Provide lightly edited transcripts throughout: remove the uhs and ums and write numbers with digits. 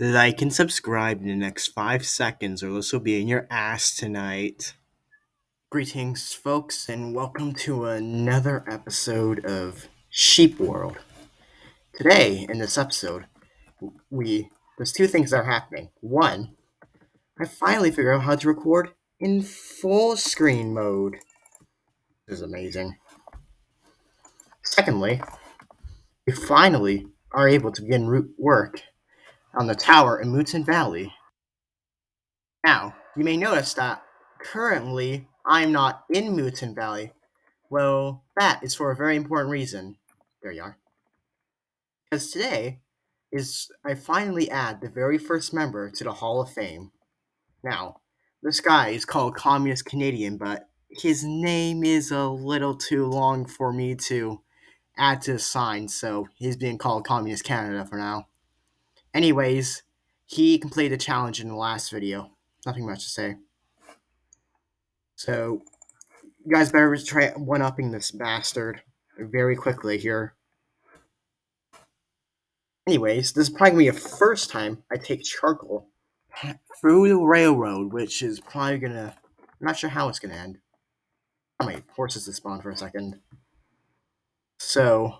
Like and subscribe in the next 5 seconds, or this will be in your ass tonight. Greetings, folks, and welcome to another episode of SheepWorld. Today, in this episode, there's two things that are happening. One, I finally figured out how to record in full screen mode. This is amazing. Secondly, we finally are able to begin root work on the tower in Mooton Valley. Now, you may notice that currently I'm not in Mooton Valley. Well, that is for a very important reason. There you are. Because today is I finally add the very first member to the Hall of Fame. Now, this guy is called Communist Canadian, but his name is a little too long for me to add to the sign, so he's being called Communist Canada for now. Anyways, he completed the challenge in the last video. Nothing much to say. So, you guys better try one-upping this bastard very quickly here. Anyways, this is probably going to be the first time I take charcoal through the railroad, which is probably going to... I'm not sure how it's going to end. Oh, my horses to spawn for a second. So,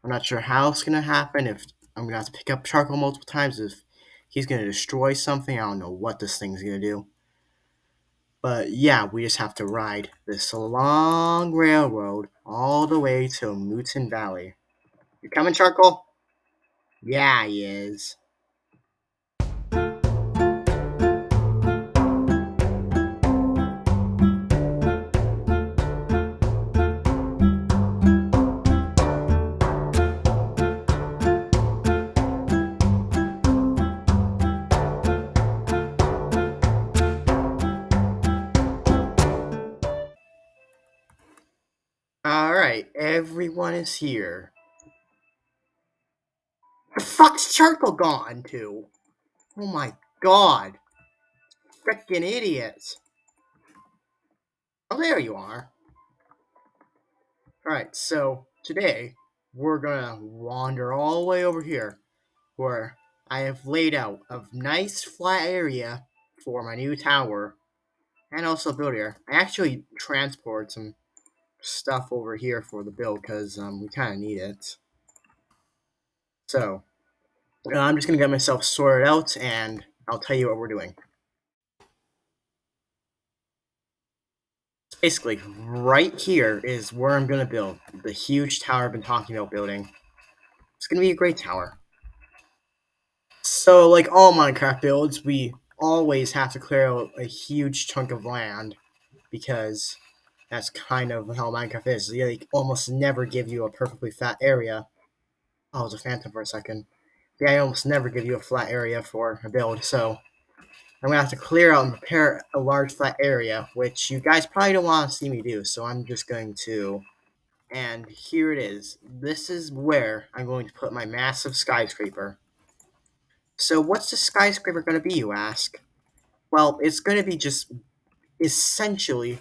I'm not sure how it's going to happen, if I'm going to have to pick up charcoal multiple times, if he's going to destroy something. I don't know what this thing's going to do. But yeah, we just have to ride this long railroad all the way to Mooton Valley. You coming, Charcoal? Yeah, he is. Alright, everyone is here. The fuck's Charcoal gone to? Oh my god. Frickin' idiots. Oh, there you are. Alright, so today we're gonna wander all the way over here where I have laid out a nice flat area for my new tower and also build here. I actually transported some stuff over here for the build because we kind of need it. So I'm just gonna get myself sorted out and I'll tell you what we're doing. Basically, right here is where I'm gonna build the huge tower I've been talking about building. It's gonna be a great tower. So, like all Minecraft builds, we always have to clear out a huge chunk of land because that's kind of how Minecraft is. They almost never give you a perfectly flat area. Oh, it was a phantom for a second. Yeah, I almost never give you a flat area for a build, so I'm gonna have to clear out and prepare a large flat area, which you guys probably don't want to see me do, so I'm just going to. And here it is. This is where I'm going to put my massive skyscraper. So what's the skyscraper going to be, you ask? Well, it's going to be just essentially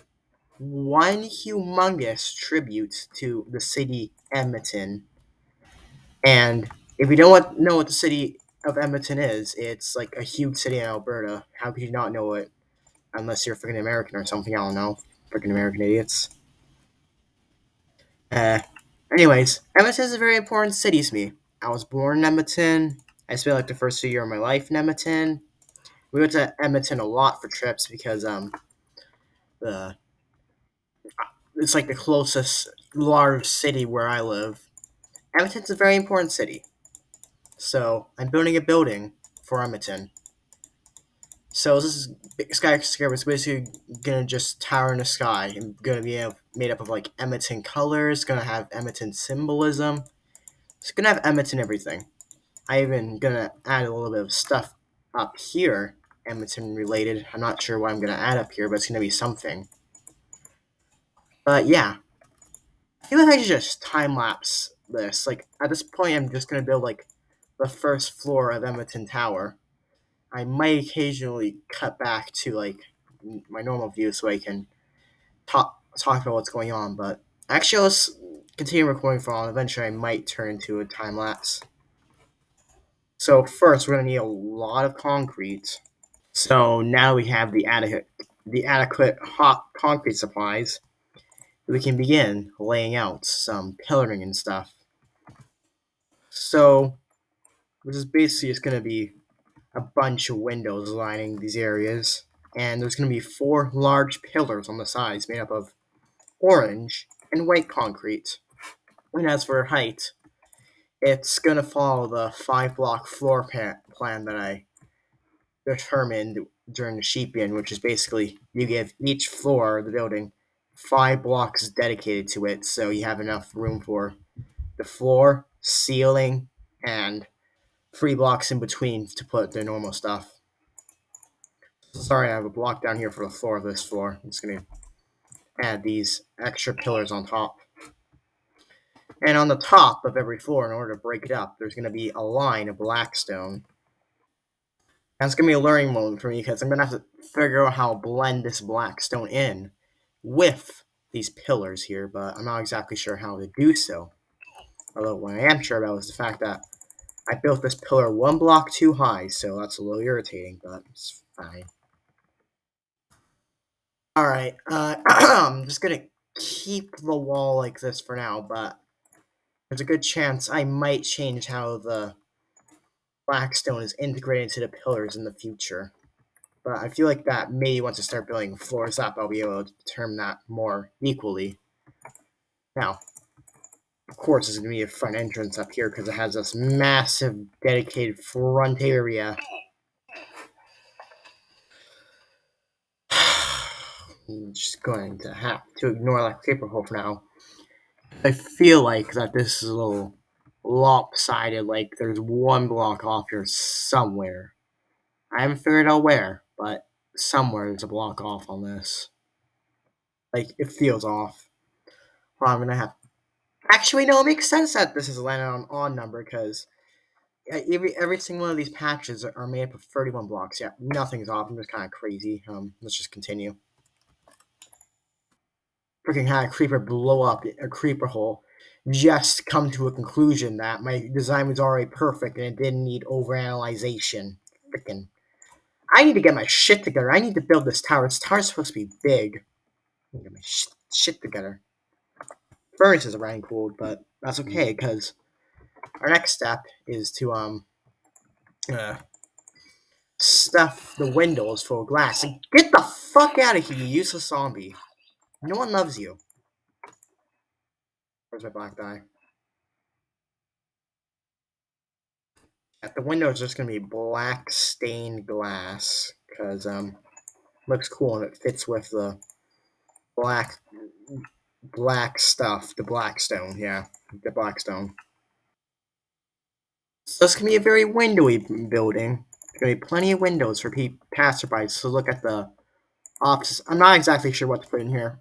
one humongous tribute to the city Edmonton. And if you don't know what the city of Edmonton is, it's like a huge city in Alberta. How could you not know it unless you're freaking American or something? I don't know. Freaking American idiots. Uh, Anyways, Edmonton is a very important city to me. I was born in Edmonton. I spent like the first 2 years of my life in Edmonton. We went to Edmonton a lot for trips because the it's like the closest large city where I live. Edmonton's a very important city, so I'm building a building for Edmonton. So this is skyscraper is basically gonna just tower in the sky and gonna be made up of like Edmonton colors. Gonna have Edmonton symbolism. It's gonna have Edmonton everything. I even gonna add a little bit of stuff up here, Edmonton related. I'm not sure what I'm gonna add up here, but it's gonna be something. But yeah, I feel like I should just time lapse this. Like at this point, I'm just gonna build like the first floor of Edmonton Tower. I might occasionally cut back to like my normal view so I can talk about what's going on. But actually, let's continue recording for all. Eventually, I might turn into a time lapse. So first, we're gonna need a lot of concrete. So now we have the adequate hot concrete supplies. We can begin laying out some pillaring and stuff. So this is basically just gonna be a bunch of windows lining these areas, and there's gonna be 4 large pillars on the sides made up of orange and white concrete. And as for height, it's gonna follow the 5 block floor plan that I determined during the sheep inn, which is basically you give each floor of the building 5 blocks dedicated to it, so you have enough room for the floor, ceiling, and 3 blocks in between to put the normal stuff. Sorry, I have a block down here for the floor of this floor. I'm just gonna add these extra pillars on top. And on the top of every floor, in order to break it up, there's gonna be a line of black stone. That's gonna be a learning moment for me because I'm gonna have to figure out how to blend this black stone in with these pillars here, but I'm not exactly sure how to do so. Although what I am sure about is the fact that I built this pillar 1 block too high, so that's a little irritating, but it's fine. Alright, I'm just gonna keep the wall like this for now, but there's a good chance I might change how the black stone is integrated into the pillars in the future. But I feel like that maybe once I start building floors up, I'll be able to determine that more equally. Now, of course, there's going to be a front entrance up here because it has this massive dedicated front area. I'm just going to have to ignore that paper hole for now. I feel like that this is a little lopsided, like there's 1 block off here somewhere. I haven't figured out where, but somewhere there's a block off on this. Like, it feels off. Well, I'm gonna have. Actually, no, it makes sense that this is landed on odd number because every single one of these patches are made up of 31 blocks. Yeah, nothing's off. I'm just kind of crazy. Let's just continue. Freaking had a creeper blow up a creeper hole. Just come to a conclusion that my design was already perfect and it didn't need overanalyzation. Freaking. I need to get my shit together. I need to build this tower. This tower's supposed to be big. I need to get my shit together. Furnaces are running cool, but that's okay because our next step is to uh, stuff the windows full of glass. And get the fuck out of here, you useless zombie. No one loves you. Where's my black die? At the window is just gonna be black stained glass because looks cool and it fits with the black stuff, the black stone. Yeah, the black stone. So this can be a very windowy building. There's gonna be plenty of windows for passerbys to look at the offices. I'm not exactly sure what to put in here.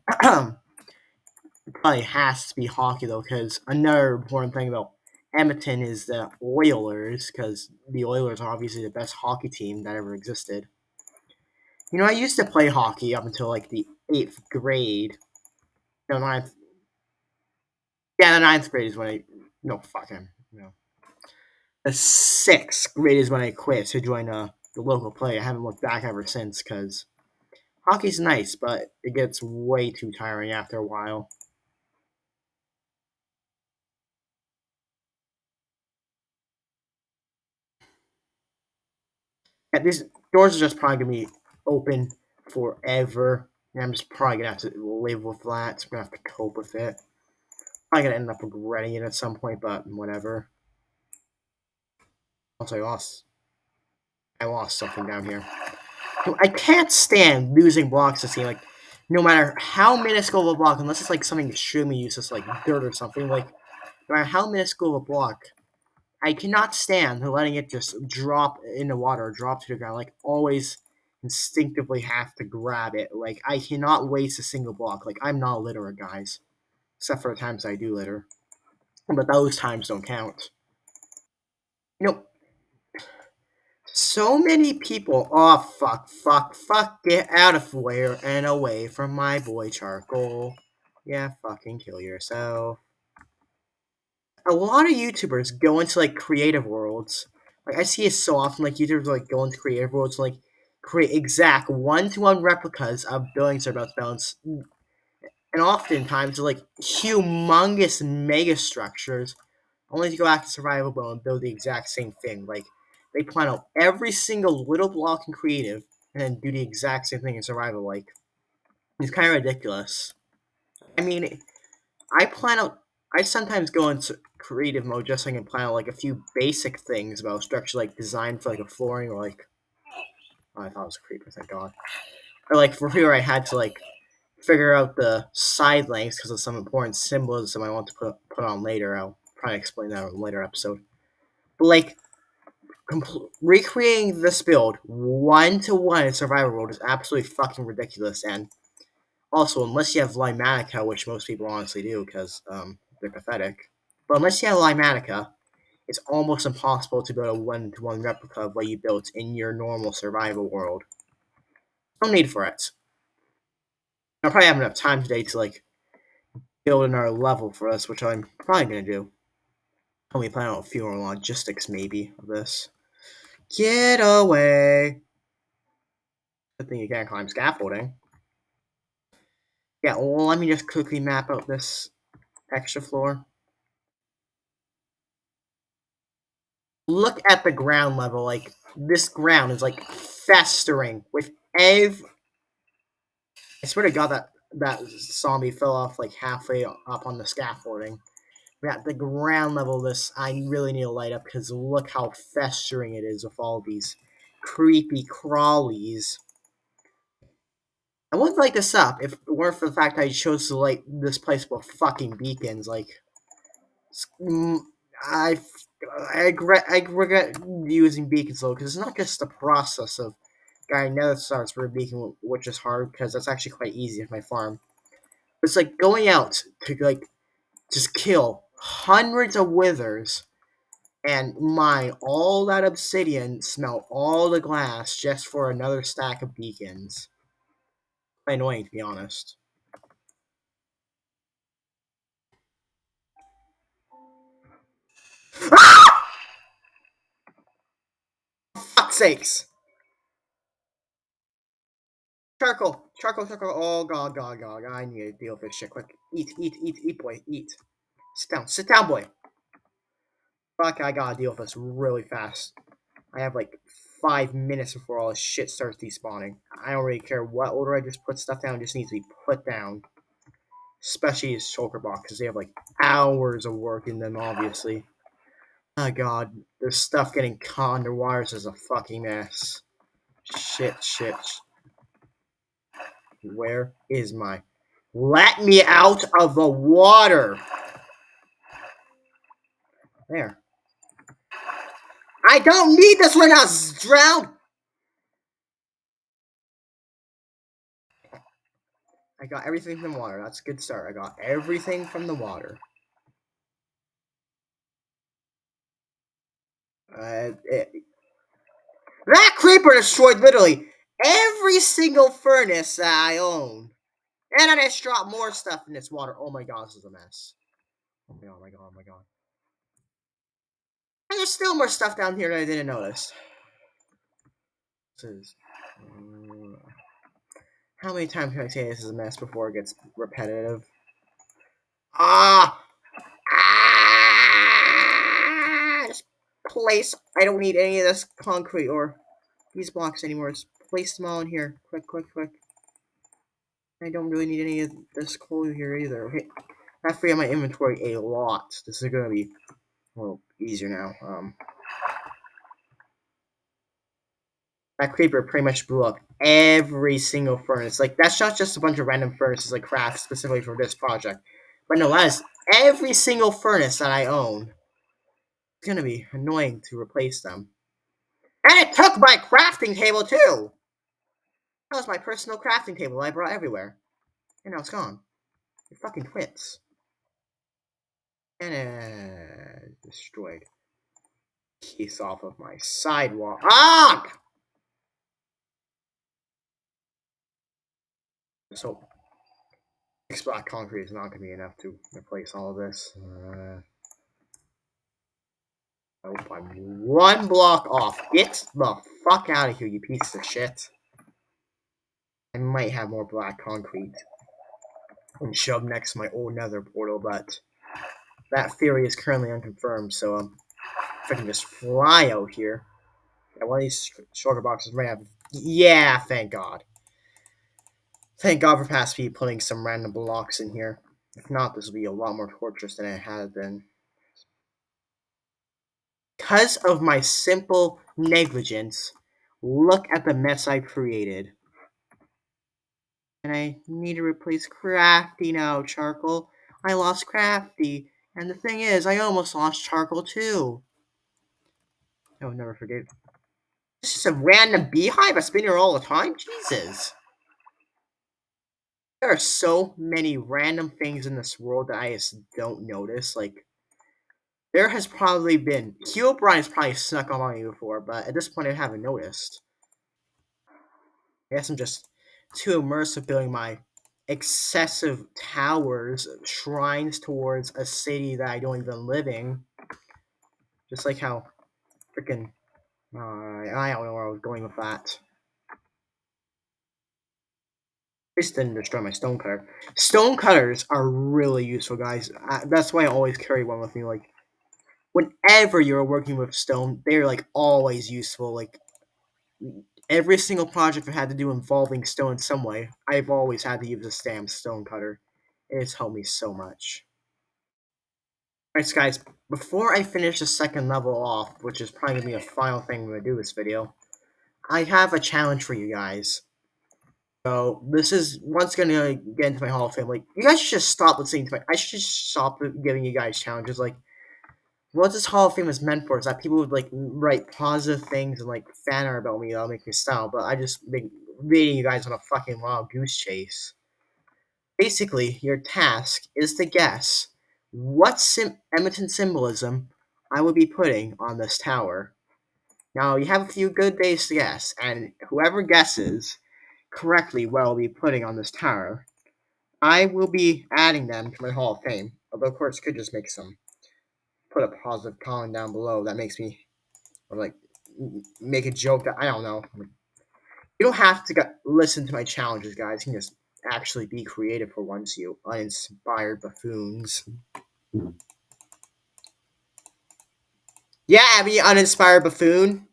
It probably has to be hockey though, because another important thing about Edmonton is the Oilers, because the Oilers are obviously the best hockey team that ever existed. You know, I used to play hockey up until like the 8th grade. No, ninth. Yeah, the ninth grade is when I. No, fuck him. No. The 6th grade is when I quit to join the local play. I haven't looked back ever since, because hockey's nice, but it gets way too tiring after a while. Yeah, these doors are just probably gonna be open forever, and I'm just probably gonna have to live with that. So I'm gonna have to cope with it. Probably gonna end up regretting it at some point, but whatever. Also, I lost something down here. I can't stand losing blocks to see like, no matter how minuscule of a block, unless it's like something extremely useless like dirt or something. Like, no matter how minuscule of a block, I cannot stand letting it just drop in the water or drop to the ground. Like, always instinctively have to grab it. Like, I cannot waste a single block. Like, I'm not a litterer, guys. Except for the times I do litter. But those times don't count. You know, so many people. Oh, fuck. Get out of where and away from my boy Charcoal. Yeah, fucking kill yourself. A lot of YouTubers go into, like, creative worlds Like I see it so often. Like YouTubers like go into creative worlds and like create exact one-to-one replicas of buildings they're about to balance, and oftentimes like humongous mega structures, only to go back to survival mode and build the exact same thing. Like they plan out every single little block in creative and then do the exact same thing in survival. Like it's kind of ridiculous. I mean, I plan out. I sometimes go into creative mode just so I can plan out like a few basic things about structure, like design for like a flooring or like. Oh, I thought it was a creeper. Thank God. Or like for here, I had to like figure out the side lengths because of some important symbolism I want to put on later. I'll probably explain that in a later episode. But like recreating this build one to one in survival mode is absolutely fucking ridiculous. And also, unless you have Limatica, which most people honestly do because they're pathetic, but unless you have Limatica, it's almost impossible to build a one to one replica of what you built in your normal survival world. No need for it. I'll probably have enough time today to like build another level for us, which I'm probably gonna do. Only plan on a few more logistics maybe of this. Get away! Good thing you can't climb scaffolding. Yeah, well, let me just quickly map out this extra floor. Look at the ground level. Like, this ground is, like, festering with I swear to God that zombie fell off, like, halfway up on the scaffolding. But at the ground level of this, I really need to light up because look how festering it is with all these creepy crawlies. I wouldn't light this up if it weren't for the fact I chose to light this place with fucking beacons. Like, I, I regret using beacons though, because it's not just the process of getting nether stars for a beacon, which is hard because that's actually quite easy with my farm. It's like going out to like just kill hundreds of withers and mine all that obsidian, smelt all the glass just for another stack of beacons. Quite annoying to be honest. Ah! Fuck's sakes! Charcoal, charcoal, charcoal. Oh god, god, god. I need to deal with this shit quick. Eat, eat, eat, eat, boy, eat. Sit down, boy. Fuck, I gotta deal with this really fast. I have like 5 minutes before all this shit starts despawning. I don't really care what order I just put stuff down. It just needs to be put down. Especially his shulker box, because they have like hours of work in them, obviously. Oh god, there's stuff getting caught underwater is a fucking mess. Shit, shit. Where is my... Let me out of the water! There. I don't need this right now, drown! I got everything from the water. That's a good start. I got everything from the water. That creeper destroyed literally every single furnace that I own. And I just dropped more stuff in this water. Oh my god, this is a mess. Oh my god, oh my god, oh my god. And there's still more stuff down here that I didn't notice. This is... how many times can I say this is a mess before it gets repetitive? Ah! Ah! This place. I don't need any of this concrete or these blocks anymore. Just place them all in here. Quick, quick, quick. I don't really need any of this coal here either. Okay. I free up my inventory a lot. This is gonna be a little easier now. That creeper pretty much blew up every single furnace. Like, that's not just a bunch of random furnaces like craft specifically for this project. But no, that is every single furnace that I own. It's gonna be annoying to replace them. And it took my crafting table too! That was my personal crafting table I brought everywhere. And now it's gone. It fucking quits. And destroyed. Piece off of my sidewalk. Ah! So, 6 block concrete is not going to be enough to replace all of this. Nope, I'm one block off. Get the fuck out of here, you piece of shit. I might have more black concrete and shove next to my old nether portal, but that theory is currently unconfirmed, so if I can just fly out here. Yeah, one of these shulker boxes might have. Yeah, thank God. Thank God for past Pete putting some random blocks in here. If not, this will be a lot more torturous than it has been. Because of my simple negligence, look at the mess I created. And I need to replace Crafty now, Charcoal. I lost Crafty. And the thing is, I almost lost Charcoal too. I will never forget. It's just a random beehive that's been here all the time? Jesus. There are so many random things in this world that I just don't notice. Like, there has probably been. Hugh O'Brien's probably snuck up on me before, but at this point I haven't noticed. I guess I'm just too immersed with building my excessive towers, shrines towards a city that I don't even live in. Just like how freaking. I don't know where I was going with that. This didn't destroy my stone cutter. Stone cutters are really useful, guys. That's why I always carry one with me. Like, whenever you're working with stone, they're like always useful. Like, every single project I've had to do involving stone in some way, I've always had to use a stamp stone cutter. It's helped me so much. Alright, guys, before I finish the second level off, which is probably going to be the final thing I'm going to do this video, I have a challenge for you guys. So, this is once going to get into my Hall of Fame. Like, you guys should just stop listening to my. I should just stop giving you guys challenges. Like, what this Hall of Fame is meant for is that people would like write positive things and like fan art about me that'll make me style. But I just been reading you guys on a fucking wild goose chase. Basically, your task is to guess what Edmonton symbolism I would be putting on this tower. Now, you have a few good days to guess, and whoever guesses correctly what I'll be putting on this tower, I will be adding them to my Hall of Fame. Although, of course, could just make some put a positive comment down below that makes me or like make a joke that I don't know. You don't have to listen to my challenges, guys. You can just actually be creative for once, you uninspired buffoons. Yeah, Abby, uninspired buffoon.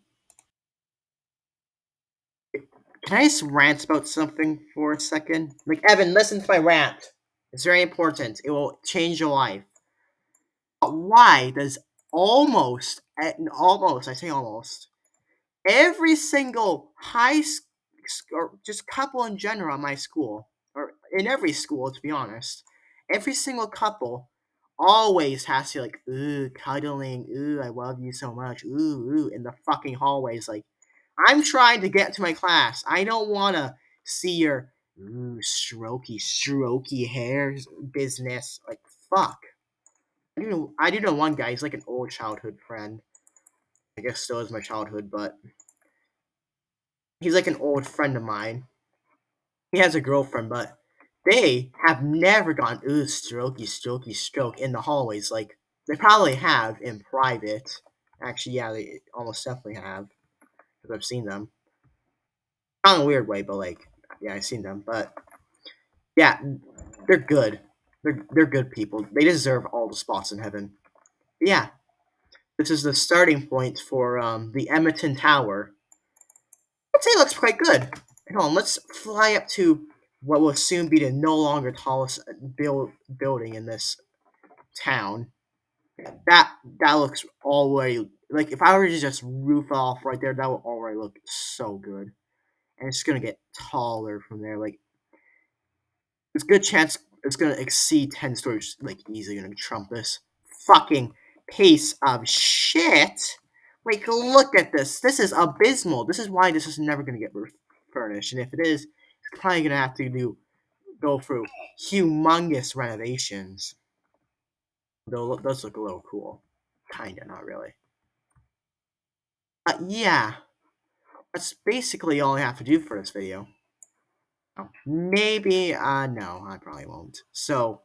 Can I just rant about something for a second? Like, Evan, listen to my rant. It's very important. It will change your life. But why does almost, I say almost, every single or just couple in general at my school, or in every school, to be honest, every single couple always has to like, ooh, cuddling, ooh, I love you so much, ooh, in the fucking hallways. Like, I'm trying to get to my class. I don't want to see your ooh, strokey hair business. Like, fuck. I do know one guy. He's like an old childhood friend. I guess still is my childhood, but he's like an old friend of mine. He has a girlfriend, but they have never gone ooh strokey stroke in the hallways. Like, they probably have in private. Actually, yeah, they almost definitely have because I've seen them. Not in a weird way, but like, yeah, I've seen them. But yeah, they're good. They're good people. They deserve all the spots in heaven. But yeah, this is the starting point for the Edmonton Tower. I'd say it looks quite good. Hold on, let's fly up to what will soon be the no longer tallest building in this town. That looks already like if I were to just roof off right there, that would already look so good. And it's gonna get taller from there. Like, there's a good chance it's gonna exceed 10 stories. Like, easily gonna trump this fucking piece of shit. Like, look at this. This is abysmal. This is why this is never gonna get furnished. And if it is, it's probably gonna have to go through humongous renovations. Though those look a little cool. Kinda, not really. Yeah, that's basically all I have to do for this video. Maybe, no, I probably won't. So,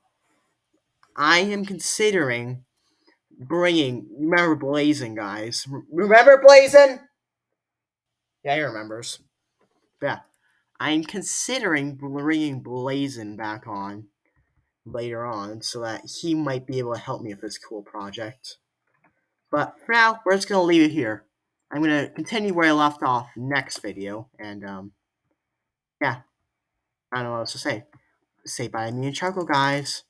I am considering remember Blazing, guys? Remember Blazing? Yeah, he remembers. Yeah, I'm considering bringing Blazing back on later on so that he might be able to help me with this cool project. But for now, we're just gonna leave it here. I'm gonna continue where I left off next video, and yeah, I don't know what else to say. Say bye to me and Chuckle, guys.